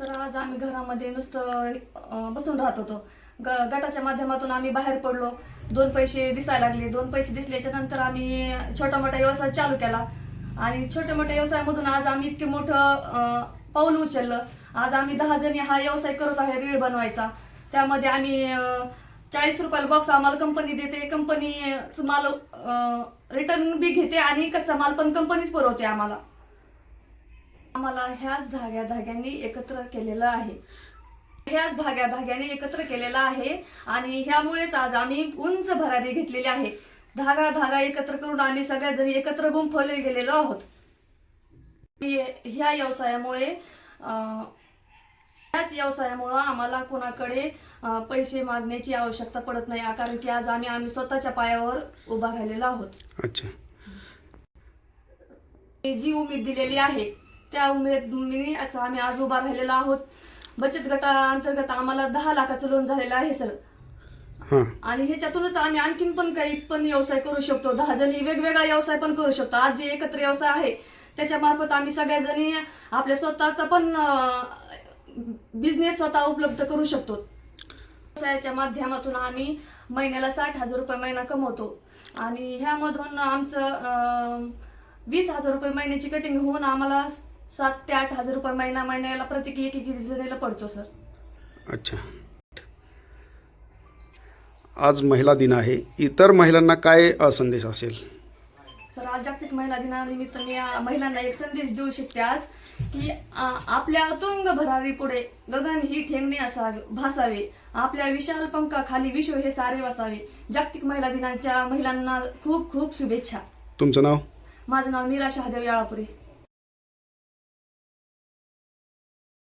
Sir आज आम्ही घरामध्ये नुसतं बसून राहत होतो. गटाच्या माध्यमातून आम्ही बाहेर पडलो. 2 पैसे दिसायला लागले. 2 पैसे दिसल्याच्या नंतर आम्ही छोटा मोठा व्यवसाय चालू केला आणि छोट्या मोठ्या व्यवसायामधून आज आम्ही इतके मोठं पाऊल उचललं. आज आम्ही 10 जणी हा व्यवसाय करत आहे, रीळ बनवायचा. त्यामध्ये आम्ही 40 रुपयाला बॉक्स आम्हाला कंपनी देते. कंपनीच माल रिटर्न बी घेते आणि कच्चा माल पण कंपनीच पुरवते आम्हाला. ह्याच धाग्यांनी एकत्र केलेलं आहे. ह्याच धाग्याने एकत्र केलेला आहे आणि ह्यामुळेच आज आम्ही उंच भरारी घेतलेली आहे. धागा एकत्र करून आम्ही सगळ्या जणी एकत्र गुंफले गेलेलो आहोत. ह्या व्यवसायामुळे आम्हाला कोणाकडे पैसे मागण्याची आवश्यकता पडत नाही, कारण की आज आम्ही स्वतःच्या पायावर उभा राहिलेलो आहोत. अच्छा. जी उमेद दिलेली आहे त्या उमेदीने आम्ही आज उभा राहिलेलो आहोत. बचत गटाअंतर्गत आम्हाला 10 लाखाचं लोन झालेलं आहे सर. आणि ह्याच्यातूनच आम्ही आणखीन पण काही पण व्यवसाय करू शकतो. 10 जणी वेगवेगळा व्यवसाय पण करू शकतो. आज जे एकत्र व्यवसाय आहे त्याच्या मार्फत आम्ही सगळ्या जणी आपल्या स्वतःचा पण बिझनेस स्वतः उपलब्ध करू शकतो. व्यवसायाच्या माध्यमातून आम्ही महिन्याला 60,000 रुपये महिना कमवतो आणि ह्यामधून आमचं 20,000 रुपये महिन्याची कटिंग होऊन आम्हाला 7 ते 8,000 रुपये महिन्याला प्रत्येकी एक जणीला पडतो सर. अच्छा. आज महिला दिन आहे, इतर महिलांना काय संदेश असेल? सर आज जागतिक महिला दिनानिमित्त मी महिलांना एक संदेश देऊ शकते आज, की आपल्या अतुंग भरारी पुढे गगन ही ठेंगणे भासावे, आपल्या विशाल पंखाखाली विश्व हे सारे वसावे. जागतिक महिला दिनाच्या महिलांना खूप खूप शुभेच्छा. तुमचं नाव? माझं नाव मीरा शहादेव याळापुरे.